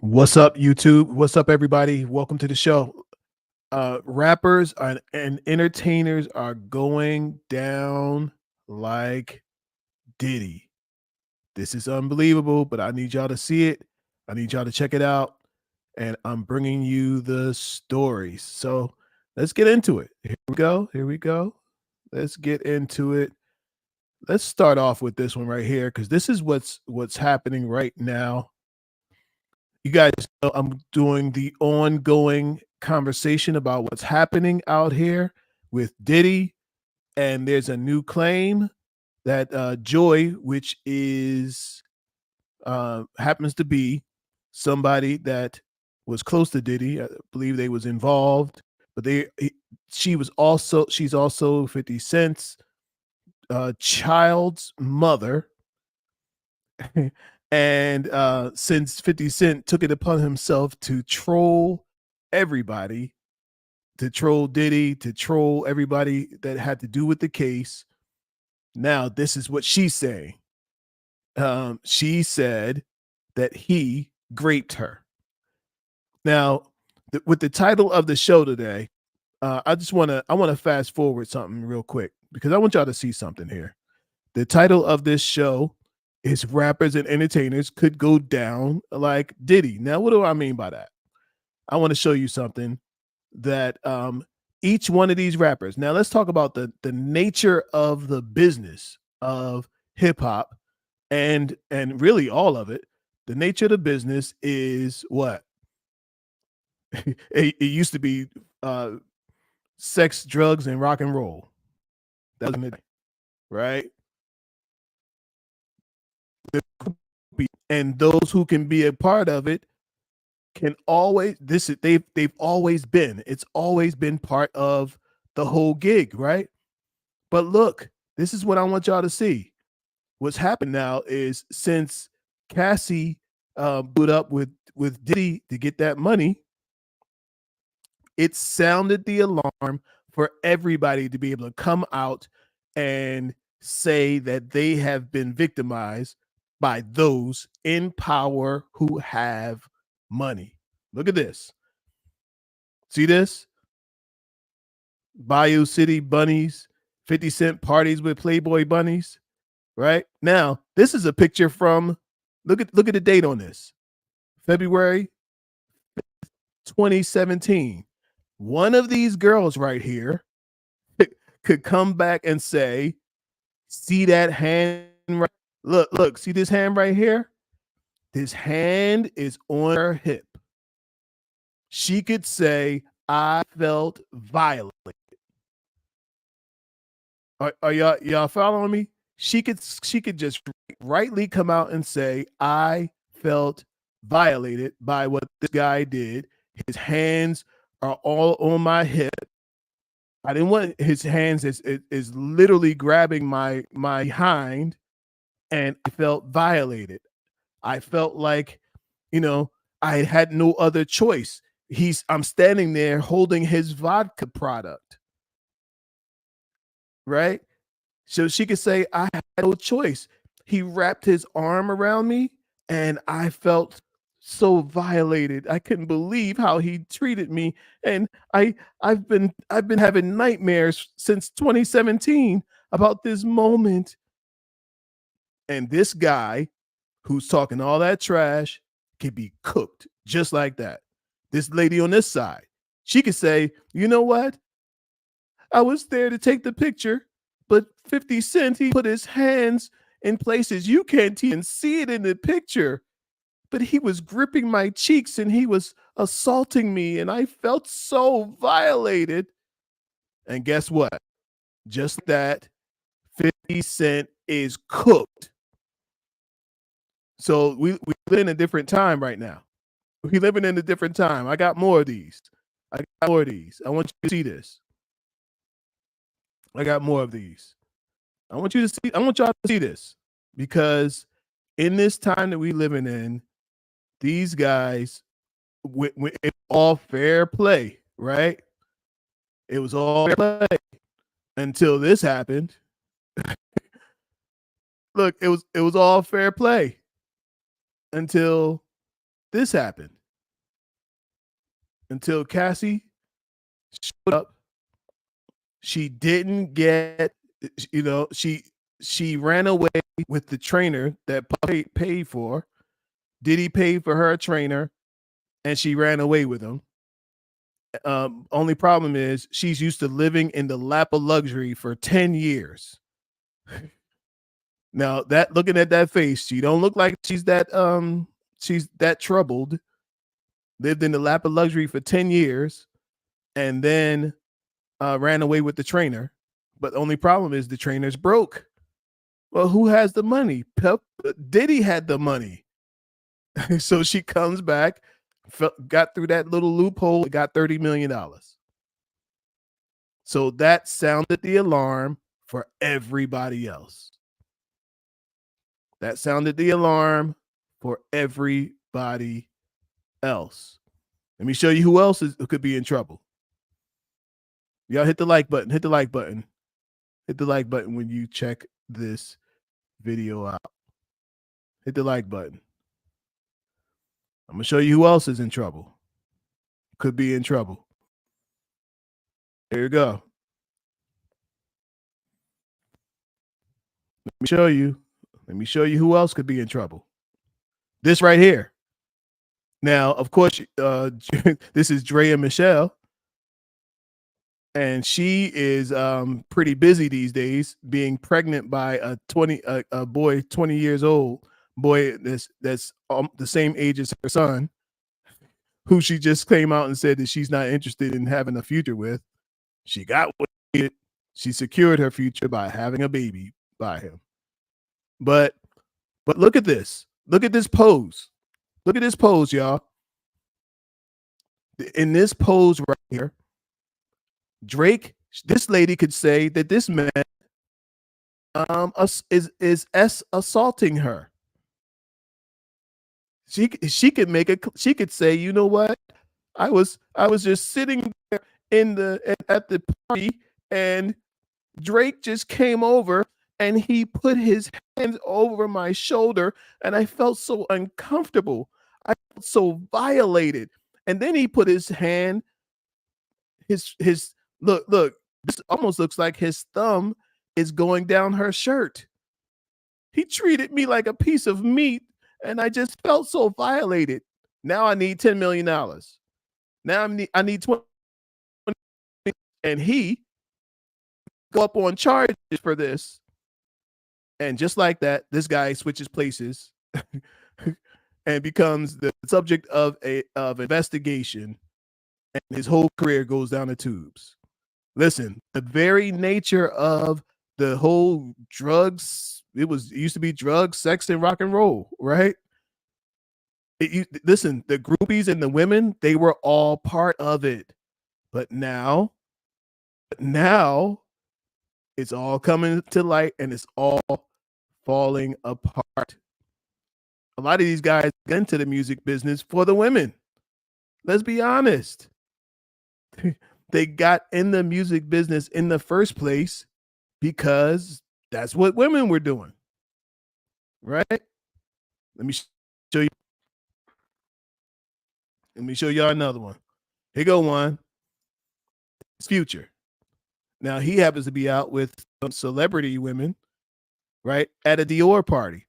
What's up, YouTube? What's up, everybody? Welcome to the show. Rappers and entertainers are going down like Diddy. This is unbelievable, but I need y'all to see it. I need y'all to check it out. And I'm bringing you the stories. So let's get into it. Here we go. Here we go. Let's get into it. Let's start off with this one right here because this is what's happening right now. You guys know I'm doing the ongoing conversation about what's happening out here with Diddy, and there's a new claim that Joy, which is happens to be somebody that was close to Diddy, I believe they was involved, but she's also 50 Cent's child's mother. And since 50 Cent took it upon himself to troll everybody, to troll Diddy, to troll everybody that had to do with the case, now this is what she's saying. She said that he raped her. Now, with the title of the show today, I want to fast forward something real quick because I want y'all to see something here. The title of this show is rappers and entertainers could go down like Diddy. Now, what do I mean by that? I want to show you something that each one of these rappers. Now, let's talk about the nature of the business of hip hop and really all of it. The nature of the business is what? It used to be sex, drugs, and rock and roll. That's it, right? And those who can be a part of it can always they've always been, it's always been part of the whole gig, right? But look, this is what I want y'all to see. What's happened now is since Cassie put up with Diddy to get that money, it sounded the alarm for everybody to be able to come out and say that they have been victimized by those in power who have money. Look at this. See this? Bayou City bunnies, 50 Cent parties with Playboy bunnies, right? Now, this is a picture from look at the date on this. February 2017. One of these girls right here could come back and say, see that hand right? Look, see this hand right here? This hand is on her hip. She could say, I felt violated. Are y'all following me? She could just rightly come out and say, I felt violated by what this guy did. His hands are all on my hip. I didn't want his hands is literally grabbing my hind, and I felt violated. I felt like, I had no other choice. I'm standing there holding his vodka product, right? So she could say, I had no choice. He wrapped his arm around me and I felt so violated. I couldn't believe how he treated me. And I've been having nightmares since 2017 about this moment. And this guy who's talking all that trash can be cooked just like that. This lady on this side, she could say, you know what? I was there to take the picture, but 50 Cent, he put his hands in places you can't even see it in the picture. But he was gripping my cheeks and he was assaulting me, and I felt so violated. And guess what? Just that, 50 Cent is cooked. So we live in a different time right now. We living in a different time. I got more of these. I want you to see this. I got more of these. I want y'all to see this because in this time that we living in, these guys, it's all fair play, right? It was all fair play until this happened. Look, it was all fair play until This happened until Cassie showed up. She didn't get, she ran away with the trainer that paid for. Diddy paid for her trainer, and she ran away with him. Only problem is she's used to living in the lap of luxury for 10 years. Now that looking at that face, she don't look like she's that troubled. Lived in the lap of luxury for 10 years and then ran away with the trainer. But the only problem is the trainer's broke. Well, who has the money? Diddy had the money. So she comes back, got through that little loophole, got $30 million. So that sounded the alarm for everybody else. That sounded the alarm for everybody else. Let me show you who else could be in trouble. Y'all hit the like button. Hit the like button. Hit the like button when you check this video out. Hit the like button. I'm going to show you who else is in trouble. Could be in trouble. There you go. Let me show you. Let me show you who else could be in trouble. This right here. Now, of course, this is Dre and Michelle. And she is pretty busy these days, being pregnant by a boy 20 years old, boy that's the same age as her son, who she just came out and said that she's not interested in having a future with. She got what she needed. She secured her future by having a baby by him. But look at this. Look at this pose. Look at this pose, y'all. In this pose right here, Drake, this lady could say that this man is assaulting her. She could say, you know what? I was just sitting there at the party, and Drake just came over and he put his hands over my shoulder, and I felt so uncomfortable. I felt so violated. And then he put his hand, his look, this almost looks like his thumb is going down her shirt. He treated me like a piece of meat, and I just felt so violated. Now I need $10 million. Now I need 20, and he go up on charges for this. And just like that, this guy switches places and becomes the subject of investigation, and his whole career goes down the tubes. Listen, the very nature of the whole drugs, it used to be drugs, sex, and rock and roll, right? Listen, the groupies and the women, they were all part of it. But now it's all coming to light, and it's all falling apart. A lot of these guys get into the music business for the women. Let's be honest. They got in the music business in the first place because that's what women were doing. Right? Let me show you. Let me show y'all another one. Here go one. It's Future. Now he happens to be out with some celebrity women, right? At a Dior party.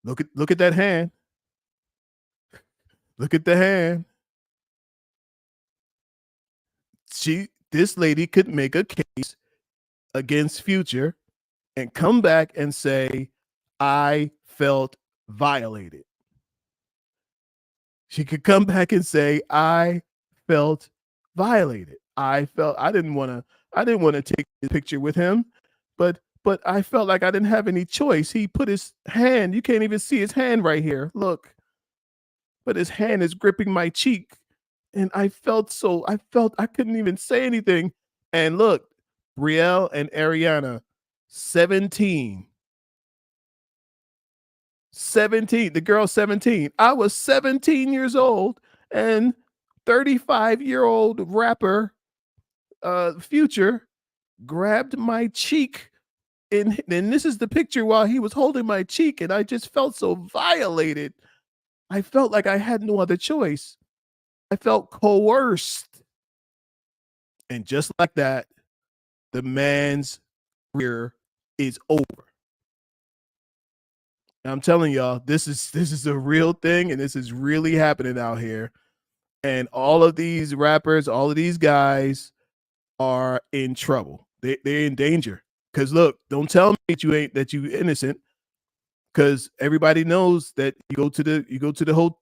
Look at that hand. Look at the hand. This lady could make a case against Future and come back and say, I felt violated. She could come back and say, I felt violated. I didn't want to take a picture with him, but I felt like I didn't have any choice. He put his hand, you can't even see his hand right here. Look. But his hand is gripping my cheek. And I felt I couldn't even say anything. And look, Brielle and Ariana, 17. 17. The girl's 17. I was 17 years old, and 35-year-old rapper Future grabbed my cheek. And this is the picture while he was holding my cheek, and I just felt so violated. I felt like I had no other choice. I felt coerced. And just like that, the man's career is over. And I'm telling y'all, this is a real thing, and this is really happening out here. And all of these rappers, all of these guys are in trouble. They're in danger. Cause look, don't tell me that you innocent. Cause everybody knows that you go to the whole,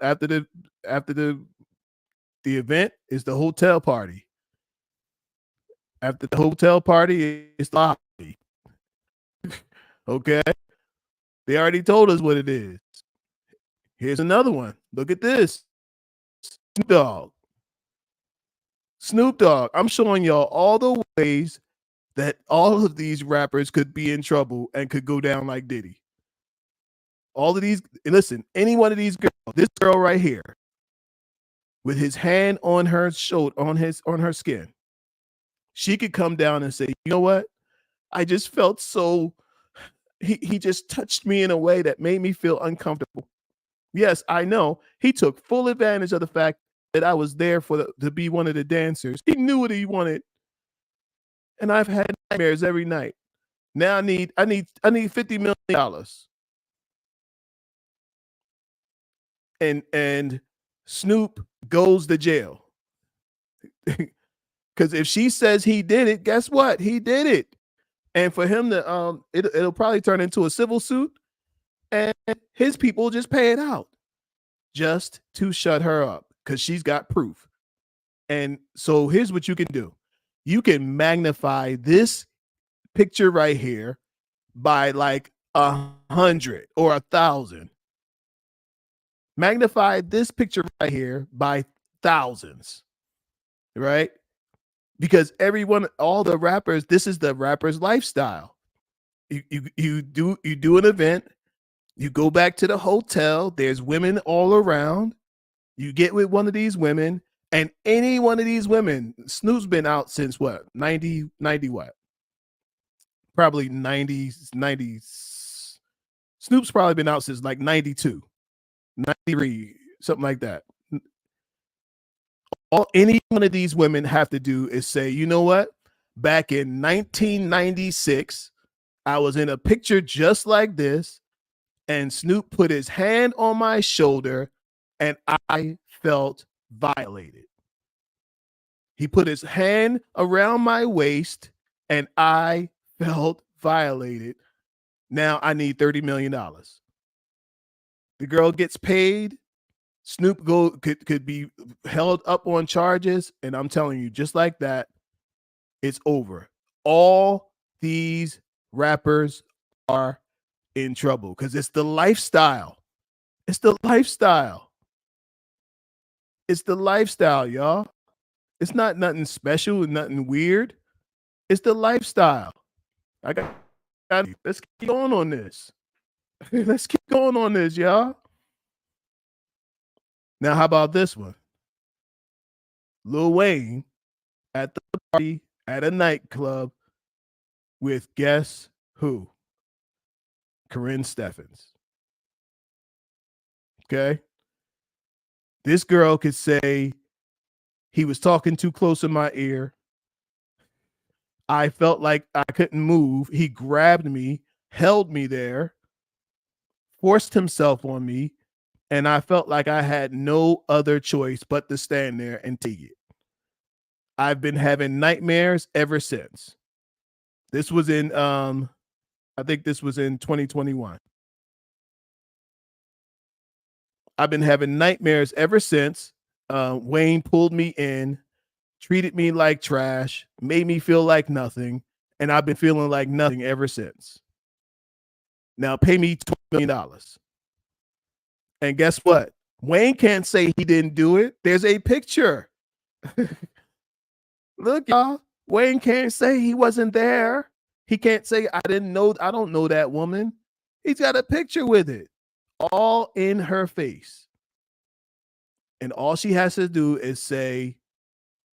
after the event is the hotel party. After the hotel party, it's the lobby. Okay. They already told us what it is. Here's another one. Look at this. Snoop Dogg. Snoop Dogg. I'm showing y'all all the ways that all of these rappers could be in trouble and could go down like Diddy. All of these, listen, any one of these girls, this girl right here, with his hand on her shoulder, on her skin, she could come down and say, you know what? I just felt so he just touched me in a way that made me feel uncomfortable. Yes, I know. He took full advantage of the fact that I was there to be one of the dancers. He knew what he wanted. And I've had nightmares every night. Now I need $50 million. And Snoop goes to jail. Because if she says he did it, guess what? He did it. And for him to it'll probably turn into a civil suit, and his people just pay it out just to shut her up because she's got proof. And so here's what you can do. You can magnify this picture right here by like 100 or 1,000. Magnify this picture right here by thousands, right? Because all the rappers, this is the rapper's lifestyle. You do an event, you go back to the hotel, there's women all around, you get with one of these women, and any one of these women, Snoop's been out since what? 90 what? Probably 90. Snoop's probably been out since like 92, 93, something like that. All any one of these women have to do is say, you know what? Back in 1996, I was in a picture just like this, and Snoop put his hand on my shoulder, and I felt violated. He put his hand around my waist, and I felt violated. Now I need $30 million. The girl gets paid. Snoop could be held up on charges, and I'm telling you, just like that, it's over. All these rappers are in trouble because it's the lifestyle. It's the lifestyle. It's the lifestyle, y'all. It's not nothing special and nothing weird. It's the lifestyle. Let's keep going on this. Let's keep going on this, y'all. Now, how about this one? Lil Wayne at the party at a nightclub with guess who? Corinne Steffens. Okay. This girl could say he was talking too close in my ear. I felt like I couldn't move. He grabbed me, held me there, forced himself on me, and I felt like I had no other choice but to stand there and take it. I've been having nightmares ever since. This was in I think this was in 2021. I've been having nightmares ever since. Wayne pulled me in, treated me like trash, made me feel like nothing, and I've been feeling like nothing ever since. Now pay me $20 million. And guess what? Wayne can't say he didn't do it. There's a picture. Look, y'all. Wayne can't say he wasn't there. He can't say I don't know that woman. He's got a picture with it, all in her face. And all she has to do is say,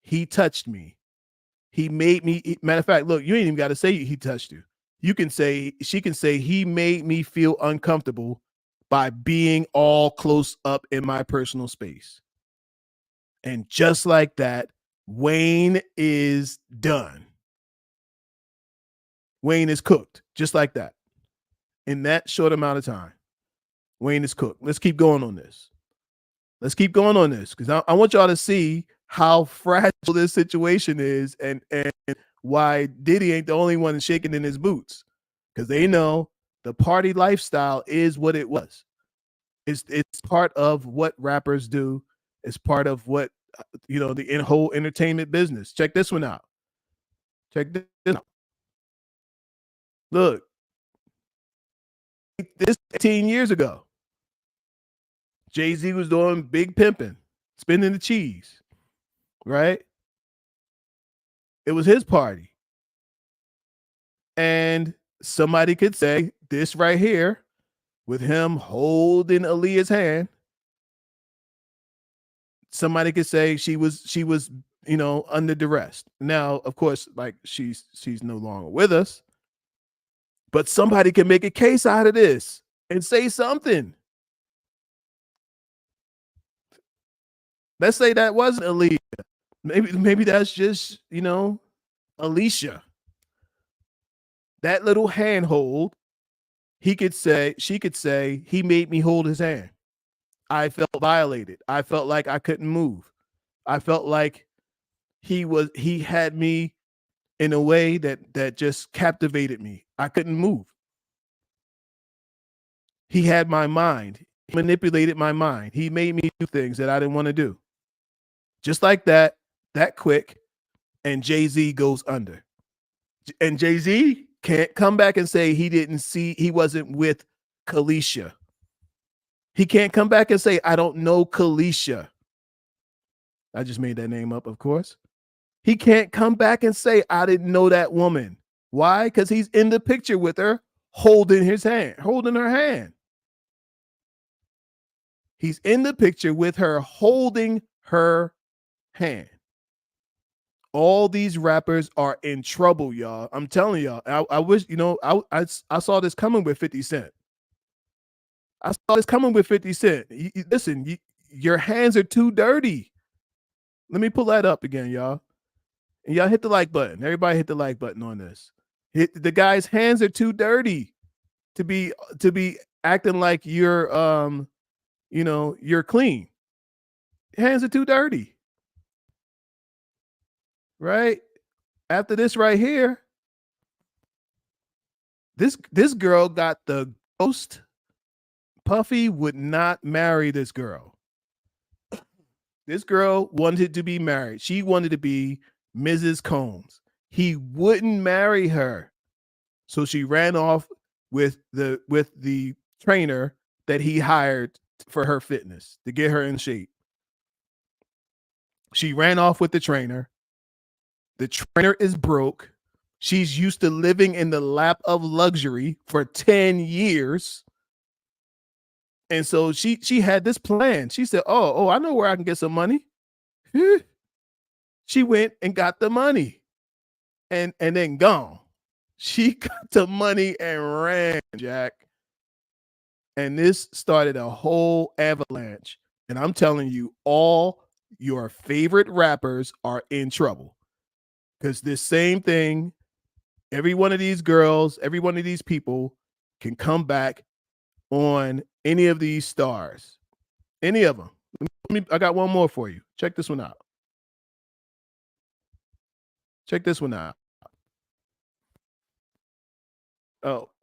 he touched me. He made me. Matter of fact, look, you ain't even got to say he touched you. She can say he made me feel uncomfortable by being all close up in my personal space. And just like that, Wayne is done. Wayne is cooked, just like that. In that short amount of time, Wayne is cooked. Let's keep going on this. Let's keep going on this because I want y'all to see how fragile this situation is and why Diddy ain't the only one shaking in his boots, because they know the party lifestyle is what it was. It's part of what rappers do. It's part of what the whole entertainment business. Check this one out. Check this out. Look, this 18 years ago, Jay-Z was doing big pimping, spending the cheese, right? It was his party. And somebody could say this right here with him holding Aaliyah's hand. Somebody could say she was under duress. Now, of course, like she's no longer with us, but somebody can make a case out of this and say something. Let's say that wasn't Aaliyah. Maybe that's just, Alicia. That little handhold, she could say, he made me hold his hand. I felt violated. I felt like I couldn't move. I felt like he had me in a way that just captivated me. I couldn't move. He had my mind. He manipulated my mind. He made me do things that I didn't want to do. Just like that quick, and Jay-Z goes under. And Jay-Z can't come back and say he wasn't with Kalisha. He can't come back and say, I don't know Kalisha. I just made that name up, of course. He can't come back and say, I didn't know that woman. Why? Because he's in the picture with her, holding her hand. He's in the picture with her, holding her hand. All these rappers are in trouble, y'all. I'm telling y'all. I wish, I saw this coming with 50 Cent. I saw this coming with 50 Cent. Listen, your hands are too dirty. Let me pull that up again, y'all. And y'all hit the like button. Everybody hit the like button on this. The guy's hands are too dirty to be acting like you're you're clean. Hands are too dirty. Right? After this right here, this girl got the ghost. Puffy would not marry this girl. This girl wanted to be married. She wanted to be Mrs. Combs. He wouldn't marry her. So she ran off with the trainer that he hired for her fitness to get her in shape. She ran off with the trainer. The trainer is broke. She's used to living in the lap of luxury for 10 years. And so she had this plan. She said, oh, I know where I can get some money. She went and got the money and then gone. She got the money and ran, Jack. And this started a whole avalanche. And I'm telling you, all your favorite rappers are in trouble. Because this same thing, every one of these girls, every one of these people can come back on any of these stars. Any of them. I got one more for you. Check this one out. Check this one out.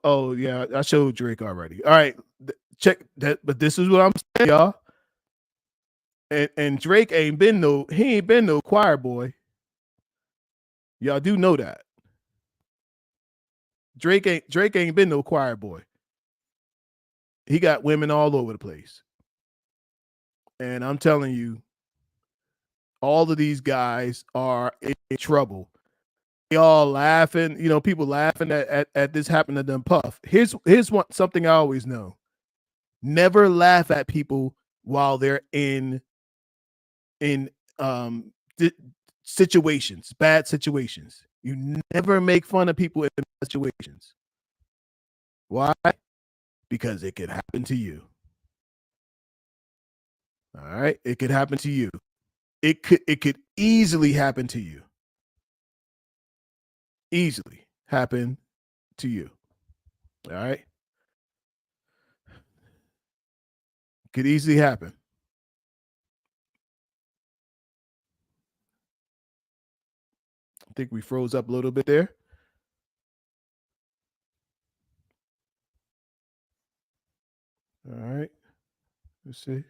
Oh yeah, I showed Drake already. All right, check that. But this is what I'm saying, y'all. And Drake ain't been no choir boy. Y'all do know that. Drake ain't been no choir boy. He got women all over the place. And I'm telling you, all of these guys are in trouble. They all laughing, people laughing at this happening to them. Puff. Here's something I always know. Never laugh at people while they're in situations, bad situations. You never make fun of people in situations. Why? Because it could happen to you. All right. It could happen to you. It could easily happen to you. Easily happen to you. All right. Could easily happen. I think we froze up a little bit there. All right. Let's see.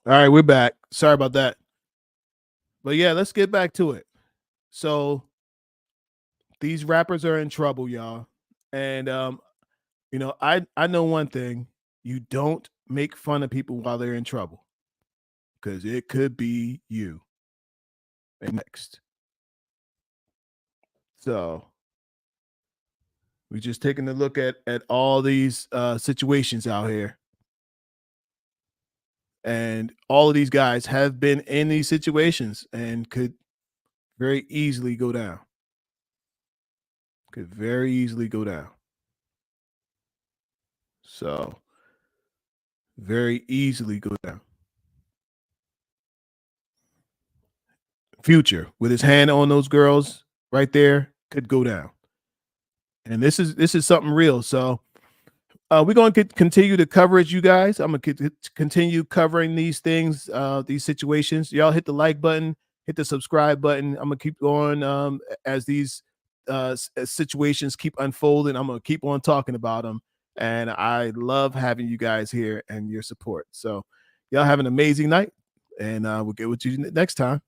All right, we're back. Sorry about that. But yeah, let's get back to it. So these rappers are in trouble, y'all. And I know one thing. You don't make fun of people while they're in trouble because it could be you next. So we're just taking a look at all these situations out here. And all of these guys have been in these situations and could very easily go down. Could very easily go down. So very easily go down. Future with his hand on those girls right there could go down. And this is something real. So we're going to continue to coverage, you guys. I'm going to continue covering these things, these situations. Y'all hit the like button, hit the subscribe button. I'm going to keep going as these as situations keep unfolding. I'm going to keep on talking about them. And I love having you guys here and your support. So y'all have an amazing night. And we'll get with you next time.